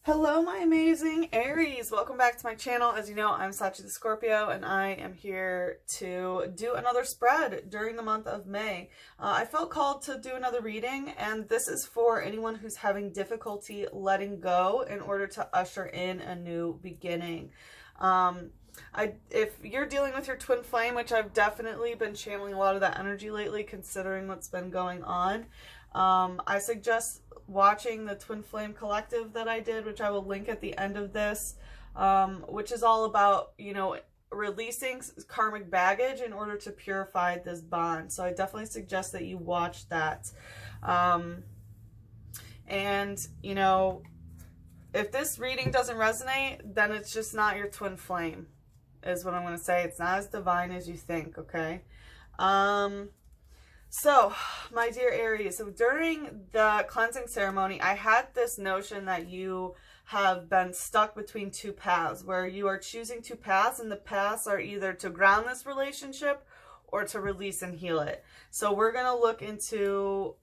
Hello, my amazing Aries. Welcome back to my channel. As you know, I'm Sachi the Scorpio, and I am here to do another spread during the month of May. I felt called to do another reading, and this is for anyone who's having difficulty letting go in order to usher in a new beginning. If you're dealing with your twin flame, which I've definitely been channeling a lot of that energy lately, considering what's been going on, I suggest watching the Twin Flame Collective that I did, which I will link at the end of this, which is all about, releasing karmic baggage in order to purify this bond. So I definitely suggest that you watch that. And, if this reading doesn't resonate, then it's just not your twin flame, is what I'm going to say. It's not as divine as you think, okay? So, my dear Aries, so during the cleansing ceremony, I had this notion that you have been stuck between two paths, where you are choosing two paths, and the paths are either to ground this relationship or to release and heal it. So we're going to look into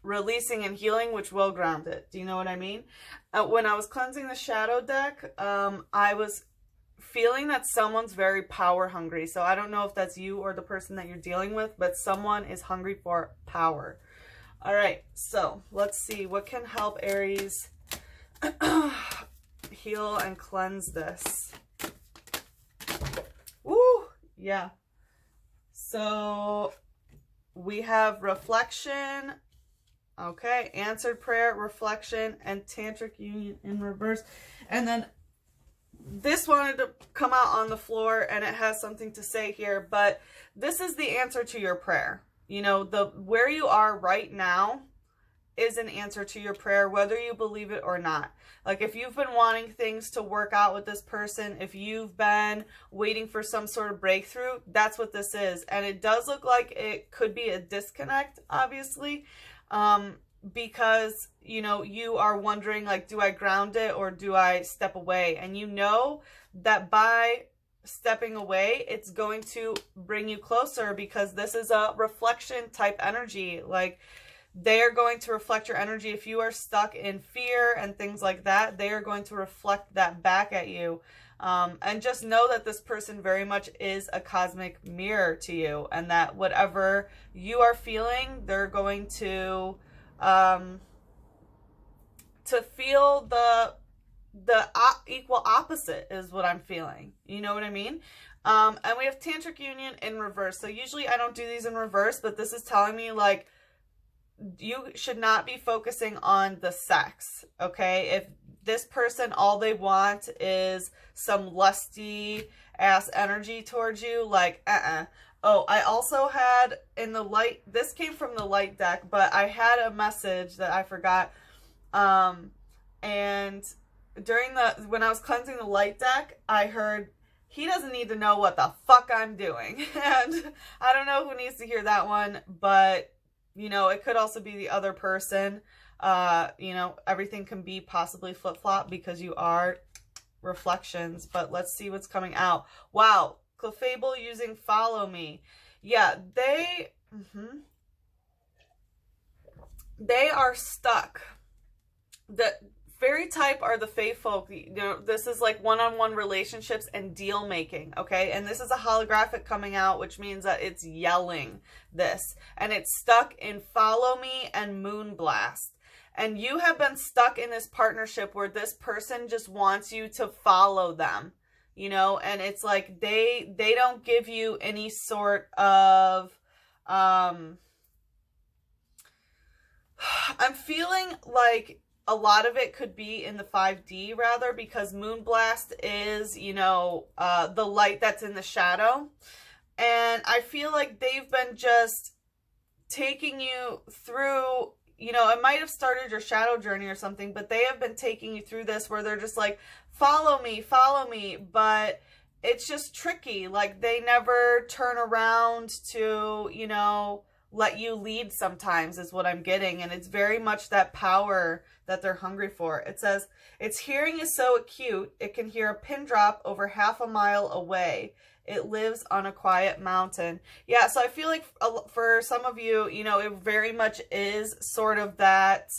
releasing and healing, which will ground it. Do you know what I mean? When I was cleansing the shadow deck, I was feeling that someone's very power hungry. So I don't know if that's you or the person that you're dealing with, but someone is hungry for power. All right, so let's see what can help Aries heal and cleanse this. Woo, yeah. So we have reflection, okay, answered prayer, reflection, and tantric union in reverse. And then this wanted to come out on the floor, and it has something to say here, but this is the answer to your prayer. Where you are right now is an answer to your prayer, whether you believe it or not. Like, if you've been wanting things to work out with this person, if you've been waiting for some sort of breakthrough, that's what this is. And it does look like it could be a disconnect, obviously, because you are wondering, like, do I ground it or do I step away? And you know that by stepping away, it's going to bring you closer, because this is a reflection type energy. Like, they are going to reflect your energy. If you are stuck in fear and things like that, they are going to reflect that back at you. And just know that this person very much is a cosmic mirror to you, and that whatever you are feeling, they're going to feel the equal opposite is what I'm feeling. You know what I mean? And we have tantric union in reverse. So usually I don't do these in reverse, but this is telling me, like, you should not be focusing on the sex, okay? If this person, all they want is some lusty ass energy towards you, like, Oh, I also had in the light, this came from the light deck, but I had a message that I forgot. And when I was cleansing the light deck, I heard, he doesn't need to know what the fuck I'm doing. And I don't know who needs to hear that one, but, it could also be the other person. Everything can be possibly flip-flop because you are reflections, but let's see what's coming out. Wow. Clefable using follow me. Yeah, they are stuck. The fairy type are the fae folk. This is like one-on-one relationships and deal making, okay? And this is a holographic coming out, which means that it's yelling this. And it's stuck in follow me and moon blast. And you have been stuck in this partnership where this person just wants you to follow them. And it's like they don't give you any sort of, I'm feeling like a lot of it could be in the 5D rather, because Moonblast is, the light that's in the shadow. And I feel like they've been just taking you through, it might have started your shadow journey or something, but they have been taking you through this where they're just like, follow me, but it's just tricky. Like, they never turn around to, let you lead sometimes, is what I'm getting. And it's very much that power that they're hungry for. It says, its hearing is so acute, it can hear a pin drop over half a mile away. It lives on a quiet mountain. Yeah, so I feel like for some of you, it very much is sort of that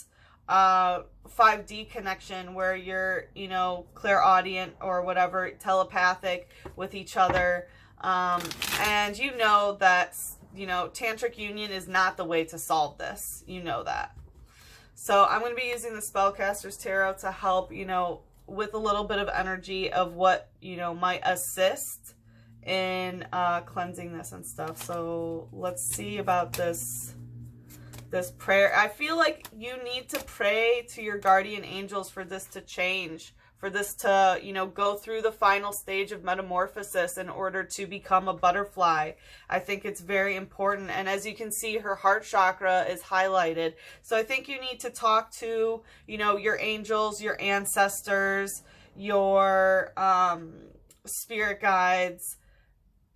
5D connection where you're, you know, clairaudient or whatever, telepathic with each other. And you know that, you know, tantric union is not the way to solve this. You know that. So I'm going to be using the Spellcaster's Tarot to help, you know, with a little bit of energy of what, you know, might assist in cleansing this and stuff. So let's see about this prayer. I feel like you need to pray to your guardian angels for this to change, for this to, you know, go through the final stage of metamorphosis in order to become a butterfly. I think it's very important. And as you can see, her heart chakra is highlighted. So I think you need to talk to, you know, your angels, your ancestors, your spirit guides,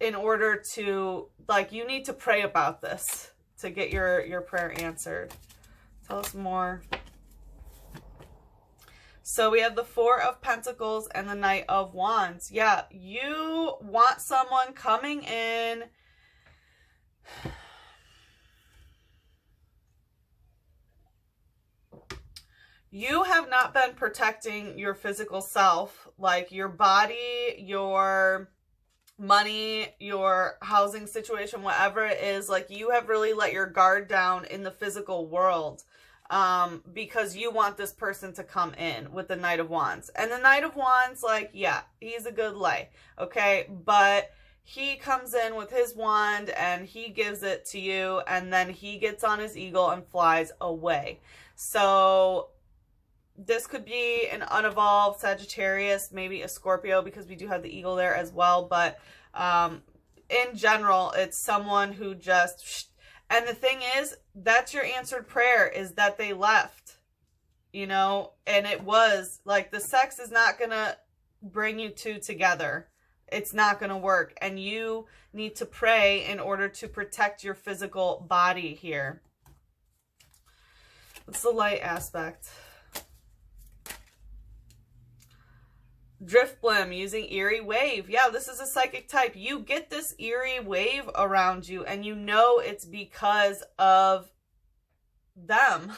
in order to, like, you need to pray about this to get your prayer answered. Tell us more. So we have the Four of Pentacles and the Knight of Wands. Yeah, you want someone coming in. You have not been protecting your physical self, like your body, your money, your housing situation, whatever it is. Like, you have really let your guard down in the physical world, because you want this person to come in with the Knight of Wands. And the Knight of Wands, like, yeah, he's a good lay, okay? But he comes in with his wand and he gives it to you, and then he gets on his eagle and flies away. So this could be an unevolved Sagittarius, maybe a Scorpio, because we do have the eagle there as well. But in general, it's someone who just... And the thing is, that's your answered prayer, is that they left, you know? And it was, like, the sex is not going to bring you two together. It's not going to work. And you need to pray in order to protect your physical body here. What's the light aspect? Drift Blim using eerie wave. Yeah, this is a psychic type. You get this eerie wave around you, and you know it's because of them.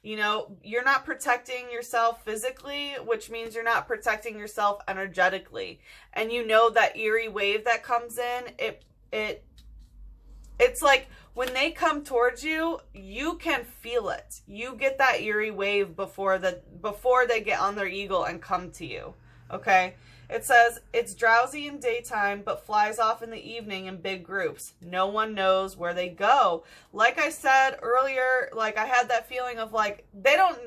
You know, you're not protecting yourself physically, which means you're not protecting yourself energetically. And you know that eerie wave that comes in, it's like when they come towards you, you can feel it. You get that eerie wave before they get on their eagle and come to you. Okay, it says, it's drowsy in daytime, but flies off in the evening in big groups. No one knows where they go. Like I said earlier, like, I had that feeling of, like, they don't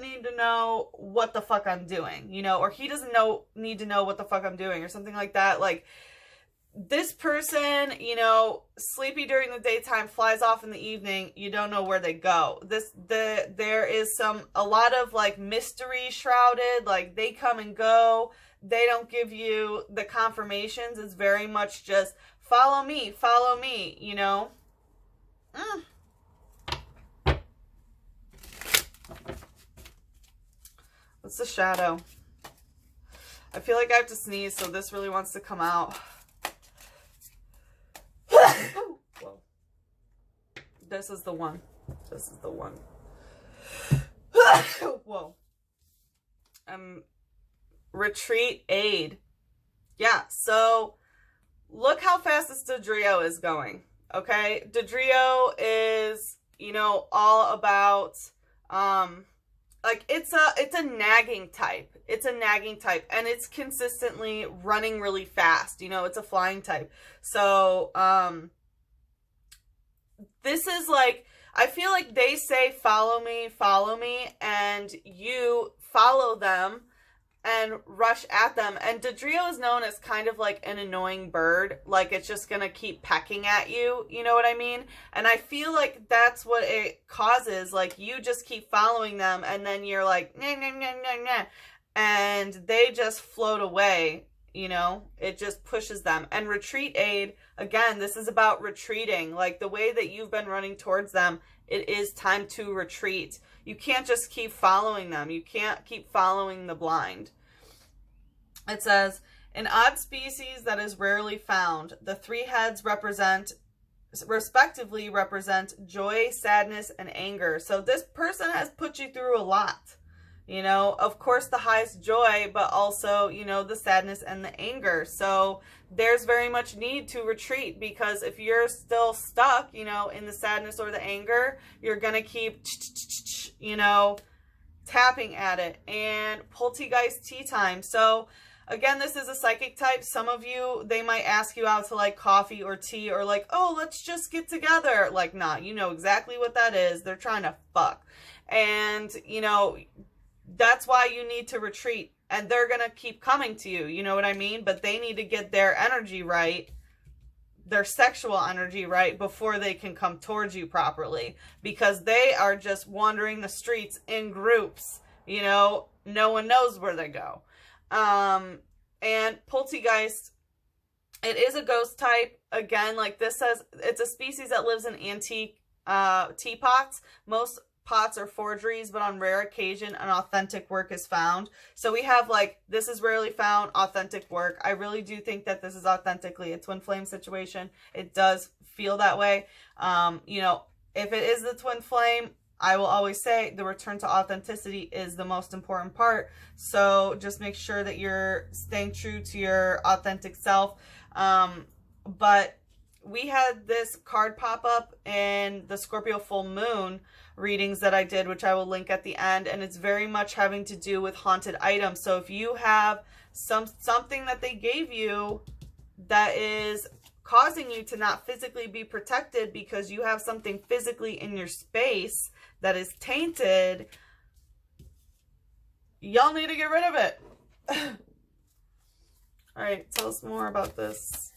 need to know what the fuck I'm doing, you know, or he doesn't need to know what the fuck I'm doing, or something like that. Like, this person, you know, sleepy during the daytime, flies off in the evening, you don't know where they go. There is a lot of, like, mystery shrouded, like, they come and go. They don't give you the confirmations. It's very much just follow me, you know. What's the shadow? I feel like I have to sneeze, so this really wants to come out. Whoa. This is the one. This is the one. Whoa. Retreat aid. Yeah, so look how fast this Dodrio is going. Okay? Dodrio is, you know, all about like, it's a nagging type. It's a nagging type, and it's consistently running really fast. You know, it's a flying type. So, this is like, I feel like they say, follow me, and you follow them and rush at them. And Dodrio is known as kind of like an annoying bird. Like, it's just going to keep pecking at you. You know what I mean? And I feel like that's what it causes. Like, you just keep following them, and then you're like, nah, nah, nah, nah, nah. And they just float away, you know? It just pushes them. And retreat aid, again, this is about retreating. Like, the way that you've been running towards them, it is time to retreat. You can't just keep following them. You can't keep following the blind. It says, an odd species that is rarely found. The three heads represent respectively represent joy, sadness, and anger. So this person has put you through a lot. You know, of course, the highest joy, but also, you know, the sadness and the anger. So there's very much need to retreat, because if you're still stuck, you know, in the sadness or the anger, you're going to keep, you know, tapping at it. And poltergeist tea time. So again, this is a psychic type. Some of you, they might ask you out to like coffee or tea, or like, oh, let's just get together. Like, nah, you know exactly what that is. They're trying to fuck. And, you know, that's why you need to retreat, and they're going to keep coming to you. You know what I mean? But they need to get their energy right, their sexual energy right, before they can come towards you properly, because they are just wandering the streets in groups. You know, no one knows where they go. And poltergeist, it is a ghost type. Again, like this says, it's a species that lives in antique teapots. Most pots are forgeries, but on rare occasion, an authentic work is found. So we have like, this is rarely found, authentic work. I really do think that this is authentically a twin flame situation. It does feel that way. You know, if it is the twin flame, I will always say the return to authenticity is the most important part. So just make sure that you're staying true to your authentic self. But we had this card pop up in the Scorpio Full Moon readings that I did, which I will link at the end, and it's very much having to do with haunted items. So if you have something that they gave you that is causing you to not physically be protected because you have something physically in your space that is tainted, y'all need to get rid of it. All right, tell us more about this.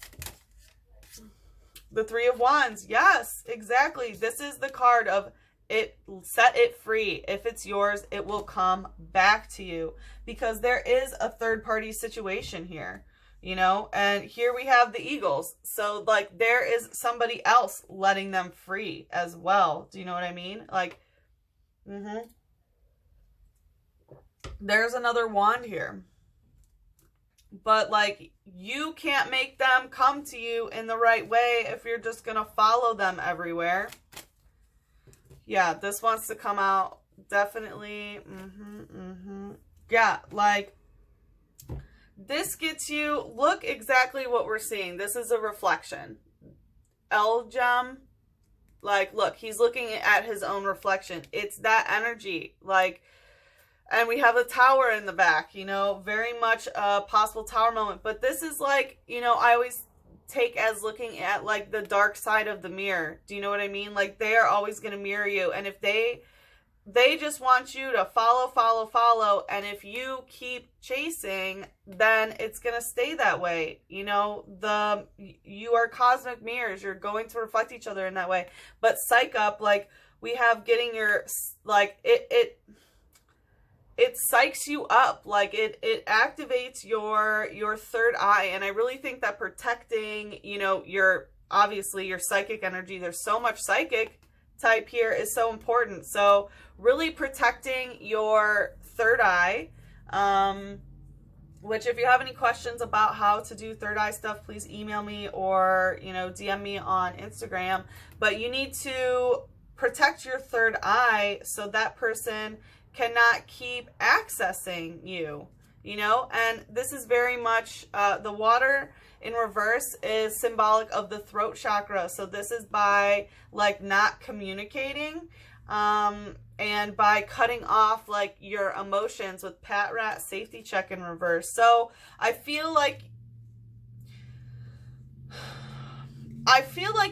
The Three of Wands. Yes, exactly. This is the card of it. Set it free. If it's yours, it will come back to you, because there is a third party situation here, you know, and here we have the eagles. So like there is somebody else letting them free as well. Do you know what I mean? Like, there's another wand here, but like you can't make them come to you in the right way if you're just gonna follow them everywhere. Yeah, this wants to come out definitely. Yeah, like this gets you, look exactly what we're seeing. This is a reflection. L-Gem, like look, he's looking at his own reflection. It's that energy, like, and we have a tower in the back, you know, very much a possible tower moment. But this is like, you know, I always take as looking at like the dark side of the mirror. Do you know what I mean? Like they are always going to mirror you. And if they just want you to follow. And if you keep chasing, then it's going to stay that way. You know, you are cosmic mirrors. You're going to reflect each other in that way. But psych up, like we have getting your, like it psychs you up, like it activates your third eye. And I really think that protecting, you know, obviously your psychic energy, there's so much psychic type here, is so important. So really protecting your third eye, which if you have any questions about how to do third eye stuff, please email me or, you know, DM me on Instagram. But you need to protect your third eye so that person cannot keep accessing you, you know. And this is very much the water in reverse is symbolic of the throat chakra. So this is by like not communicating and by cutting off like your emotions with Pat Rat safety check in reverse. So I feel like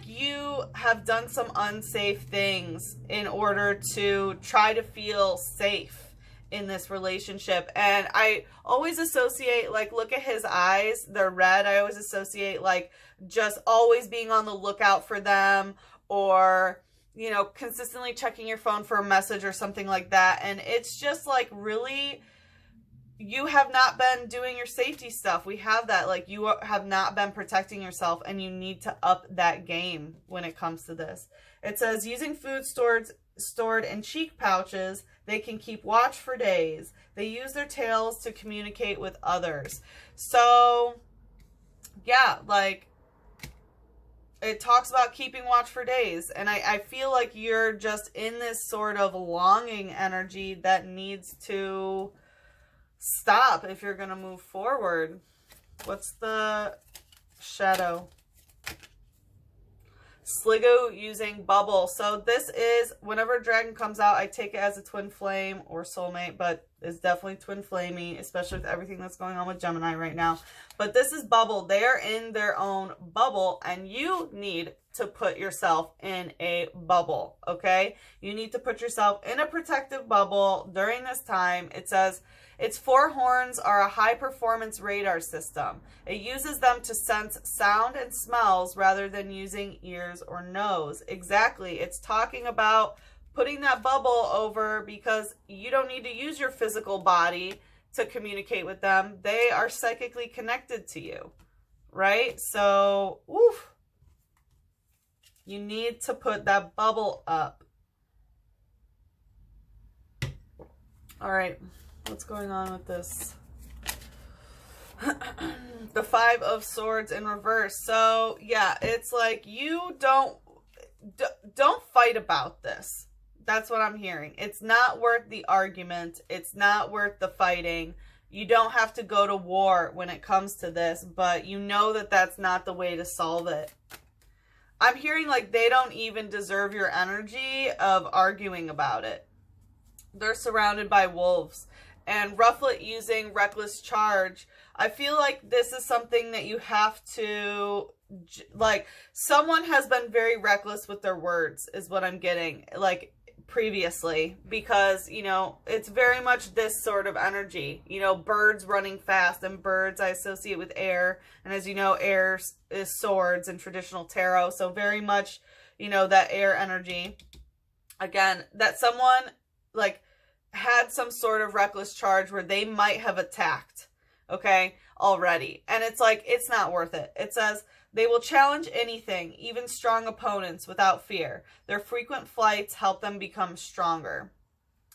you have done some unsafe things in order to try to feel safe in this relationship. And I always associate, like, look at his eyes, they're red. I always associate like just always being on the lookout for them, or, you know, consistently checking your phone for a message or something like that. And it's just like, really, you have not been doing your safety stuff. We have that, like you have not been protecting yourself, and you need to up that game when it comes to this. It says using food stored in cheek pouches, they can keep watch for days. They use their tails to communicate with others. So yeah, like it talks about keeping watch for days. And I feel like you're just in this sort of longing energy that needs to stop if you're going to move forward. What's the shadow? Sligo using bubble. So this is, whenever a dragon comes out, I take it as a twin flame or soulmate, but it's definitely twin flamey, especially with everything that's going on with Gemini right now. But this is bubble. They are in their own bubble, and you need to put yourself in a bubble, okay? You need to put yourself in a protective bubble during this time. It says, its four horns are a high-performance radar system. It uses them to sense sound and smells rather than using ears or nose. Exactly. It's talking about putting that bubble over, because you don't need to use your physical body to communicate with them. They are psychically connected to you, right? So, oof, you need to put that bubble up. All right. What's going on with this? The Five of Swords in reverse. So yeah, it's like you don't fight about this. That's what I'm hearing. It's not worth the argument. It's not worth the fighting. You don't have to go to war when it comes to this, but you know that that's not the way to solve it. I'm hearing like they don't even deserve your energy of arguing about it. They're surrounded by wolves. And Rufflet using reckless charge. I feel like this is something that you have to, like, someone has been very reckless with their words is what I'm getting, like, previously. Because, you know, it's very much this sort of energy. You know, birds running fast, and birds I associate with air. And as you know, air is swords in traditional tarot. So very much, you know, that air energy. Again, that someone, like, had some sort of reckless charge where they might have attacked, okay, already. And it's like, it's not worth it. It says, they will challenge anything, even strong opponents, without fear. Their frequent flights help them become stronger.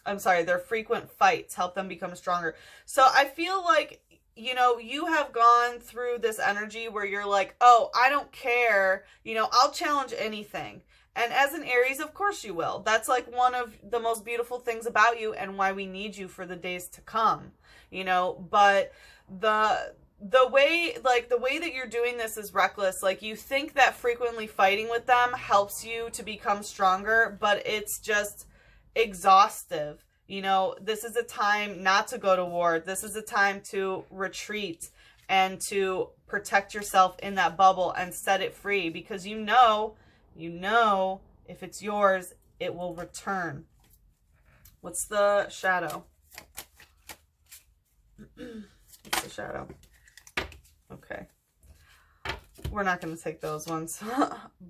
I'm sorry, their frequent fights help them become stronger. So I feel like, you know, you have gone through this energy where you're like, oh, I don't care. You know, I'll challenge anything. And as an Aries, of course you will. That's like one of the most beautiful things about you and why we need you for the days to come, you know. But the way that you're doing this is reckless. Like, you think that frequently fighting with them helps you to become stronger, but it's just exhaustive. You know, this is a time not to go to war. This is a time to retreat and to protect yourself in that bubble and set it free, because you know if it's yours, it will return. What's the shadow? What's the shadow? Okay. We're not going to take those ones.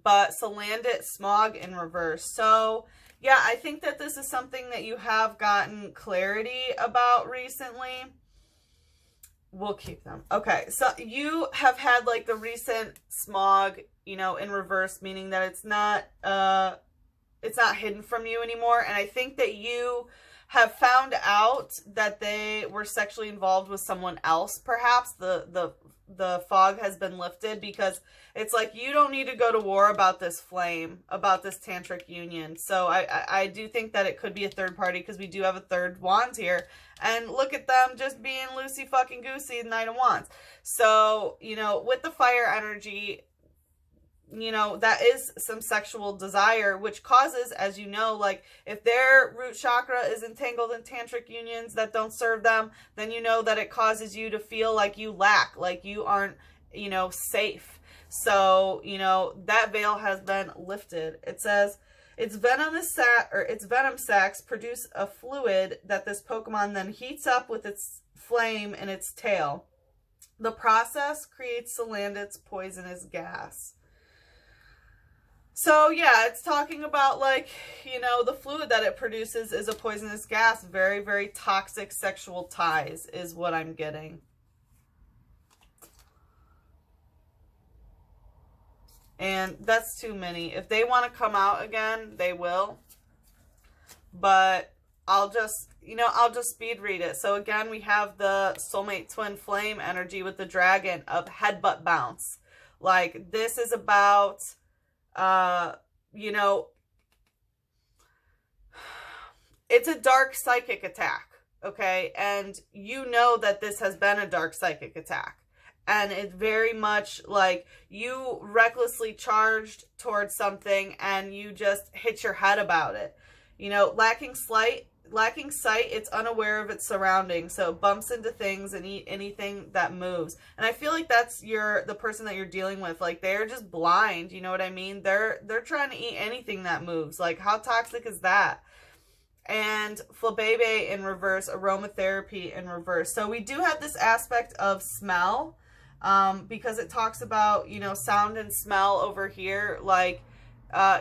But Salandit, Smog in reverse. So, yeah, I think that this is something that you have gotten clarity about recently. We'll keep them. Okay, so you have had like the recent smog, you know, in reverse, meaning that it's not hidden from you anymore. And I think that you have found out that they were sexually involved with someone else. Perhaps the fog has been lifted, because it's like you don't need to go to war about this flame, about this tantric union. So I do think that it could be a third party, because we do have a third wands here. And look at them just being loosey fucking goosey, Knight of Wands. So, you know, with the fire energy, you know, that is some sexual desire, which causes, as you know, like, if their root chakra is entangled in tantric unions that don't serve them, then you know that it causes you to feel like you lack, like you aren't, you know, safe. So, you know, that veil has been lifted. It says, its venom sacs produce a fluid that this Pokemon then heats up with its flame in its tail. The process creates Salandit's poisonous gas. So, yeah, it's talking about, like, you know, the fluid that it produces is a poisonous gas. Very, very toxic sexual ties is what I'm getting. And that's too many. If they want to come out again, they will. But I'll just, you know, I'll just speed read it. So again, we have the soulmate twin flame energy with the dragon of headbutt bounce. Like, this is about you know, it's a dark psychic attack, okay? And you know that this has been a dark psychic attack. And it's very much like you recklessly charged towards something and you just hit your head about it. You know, lacking sight, it's unaware of its surroundings, so it bumps into things and eat anything that moves. And I feel like that's the person that you're dealing with. Like, they're just blind, you know what I mean? They're trying to eat anything that moves. Like, how toxic is that? And flabebe in reverse, aromatherapy in reverse. So we do have this aspect of smell, because it talks about, you know, sound and smell over here, like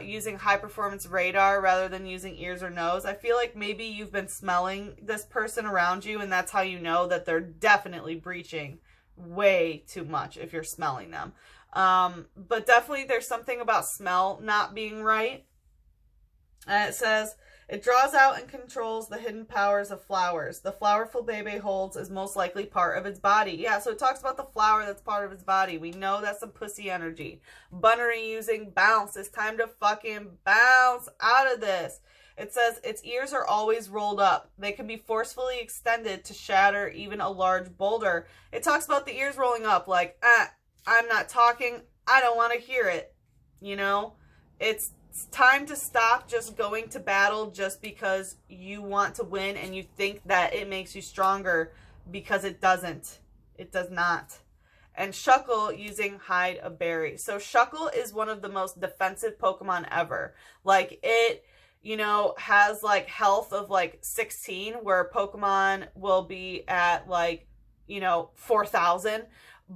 using high performance radar rather than using ears or nose. I feel like maybe you've been smelling this person around you, and that's how you know that they're definitely breaching way too much if you're smelling them. But definitely there's something about smell not being right. And it says, it draws out and controls the hidden powers of flowers. The flower flabebe holds is most likely part of its body. Yeah, so it talks about the flower that's part of its body. We know that's some pussy energy. Bunnery using bounce. It's time to fucking bounce out of this. It says its ears are always rolled up. They can be forcefully extended to shatter even a large boulder. It talks about the ears rolling up like, I'm not talking. I don't want to hear it. You know, it's time to stop just going to battle just because you want to win and you think that it makes you stronger, because it doesn't. It does not. And Shuckle using hide a berry. So Shuckle is one of the most defensive Pokemon ever. Like, it, you know, has like health of like 16, where Pokemon will be at like, you know, 4,000.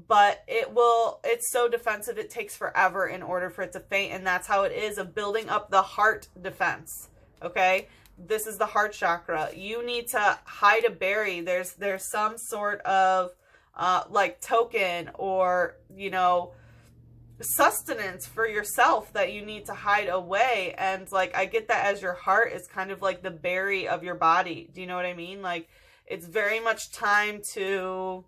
But it's so defensive, it takes forever in order for it to faint. And that's how it is of building up the heart defense. Okay? This is the heart chakra. You need to hide a berry. There's some sort of like token or, you know, sustenance for yourself that you need to hide away. And like, I get that as your heart is kind of like the berry of your body. Do you know what I mean? Like, it's very much time to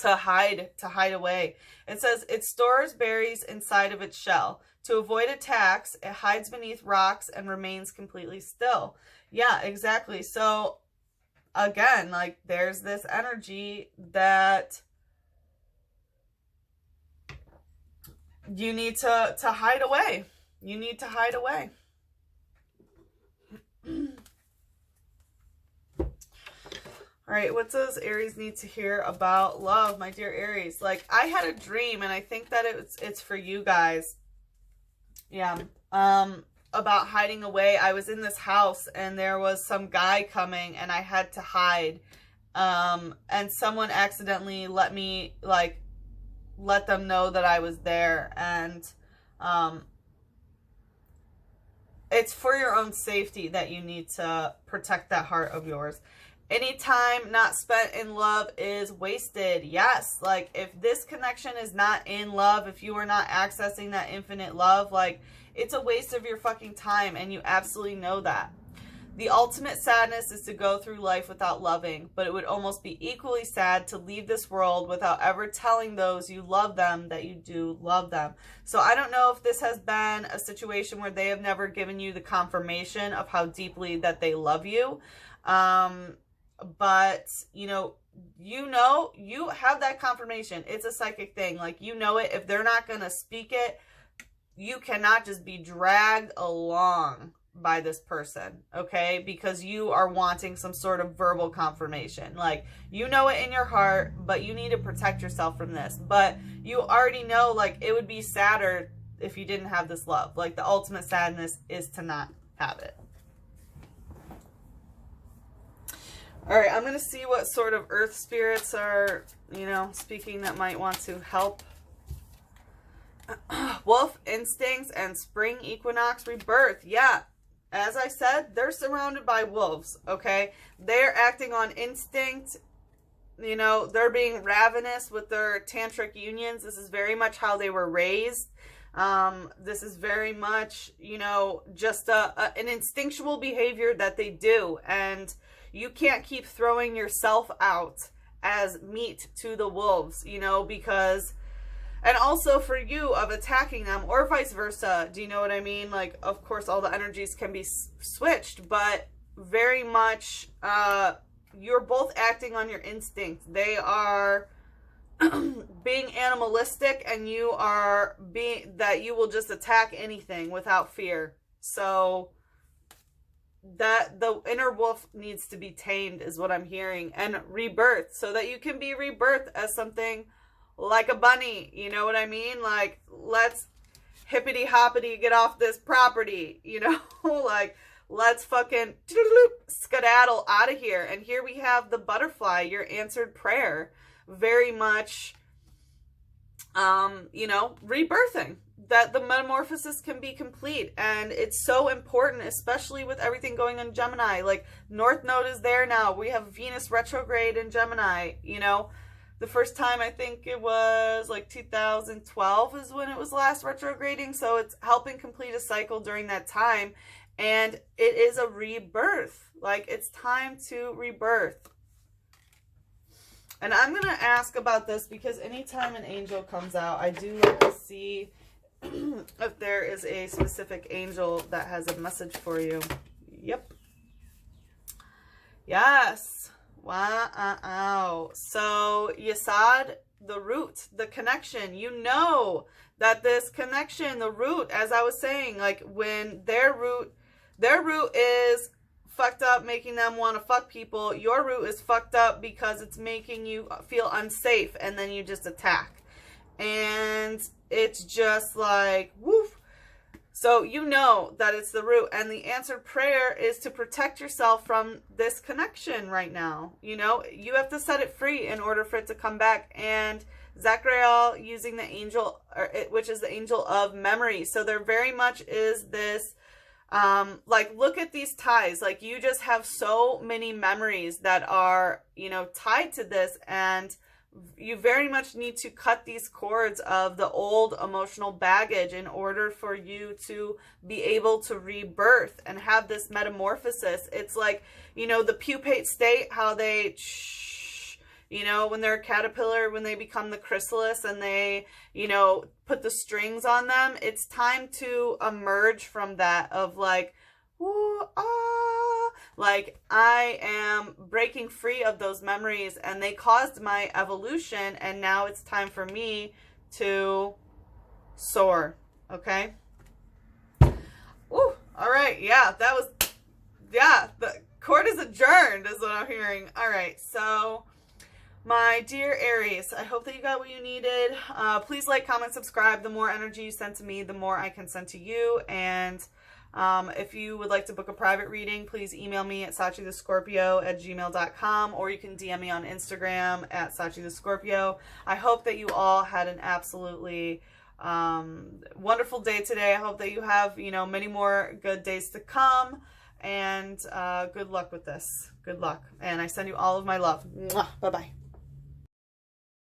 hide away. It says it stores berries inside of its shell. To avoid attacks, it hides beneath rocks and remains completely still. Yeah, exactly. So again, like, there's this energy that you need to hide away. You need to hide away. All right, what does Aries need to hear about love, my dear Aries? Like, I had a dream, and I think that it's for you guys. Yeah, about hiding away. I was in this house, and there was some guy coming, and I had to hide. And someone accidentally let them know that I was there, and it's for your own safety that you need to protect that heart of yours. Any time not spent in love is wasted. Yes, like, if this connection is not in love, if you are not accessing that infinite love, like, it's a waste of your fucking time, and you absolutely know that. The ultimate sadness is to go through life without loving, but it would almost be equally sad to leave this world without ever telling those you love them that you do love them. So I don't know if this has been a situation where they have never given you the confirmation of how deeply that they love you. But, you know, you have that confirmation. It's a psychic thing. Like, you know it. If they're not going to speak it, you cannot just be dragged along by this person, okay? Because you are wanting some sort of verbal confirmation. Like, you know it in your heart, but you need to protect yourself from this. But you already know, like, it would be sadder if you didn't have this love. Like, the ultimate sadness is to not have it. All right, I'm going to see what sort of earth spirits are, you know, speaking that might want to help. Wolf instincts and spring equinox rebirth. Yeah, as I said, they're surrounded by wolves, okay? They're acting on instinct. You know, they're being ravenous with their tantric unions. This is very much how they were raised. This is very much, you know, just an instinctual behavior that they do. And you can't keep throwing yourself out as meat to the wolves, you know, because And also for you of attacking them or vice versa. Do you know what I mean? Like, of course, all the energies can be switched, but very much you're both acting on your instinct. They are being animalistic, and you are being that you will just attack anything without fear. So that the inner wolf needs to be tamed is what I'm hearing, and rebirth, so that you can be rebirthed as something like a bunny. You know what I mean? Like, let's hippity hoppity get off this property, you know? Like, let's fucking skedaddle out of here. And here we have the butterfly, your answered prayer. Very much, you know, rebirthing. That the metamorphosis can be complete. And it's so important, especially with everything going on Gemini. Like, North Node is there now. We have Venus retrograde in Gemini, you know. The first time, I think it was like 2012 is when it was last retrograding. So it's helping complete a cycle during that time. And it is a rebirth. Like, it's time to rebirth. And I'm going to ask about this because anytime an angel comes out, I do like to see if there is a specific angel that has a message for you. Yep. Yes. Wow. So Yesod, the root, the connection, you know that this connection, the root, as I was saying, like when their root is fucked up, making them want to fuck people, your root is fucked up because it's making you feel unsafe, and then you just attack. And it's just like, woof. So you know that it's the root, and the answered prayer is to protect yourself from this connection right now. You know, you have to set it free in order for it to come back. And Zachariel using the angel, which is the angel of memory. So there very much is this, like, look at these ties. Like, you just have so many memories that are, you know, tied to this, and you very much need to cut these cords of the old emotional baggage in order for you to be able to rebirth and have this metamorphosis. It's like, you know, the pupate state, how they, you know, when they're a caterpillar, when they become the chrysalis and they, you know, put the strings on them, it's time to emerge from that of like, ooh, ah, like I am breaking free of those memories and they caused my evolution, and now it's time for me to soar. Okay. Ooh, all right. Yeah, that was, yeah, the court is adjourned is what I'm hearing. All right. So my dear Aries, I hope that you got what you needed. Please like, comment, subscribe. The more energy you send to me, the more I can send to you. And if you would like to book a private reading, please email me at sachithescorpio@gmail.com, or you can DM me on Instagram at sachithescorpio. I hope that you all had an absolutely wonderful day today. I hope that you have, you know, many more good days to come. And good luck with this. Good luck. And I send you all of my love. Bye-bye.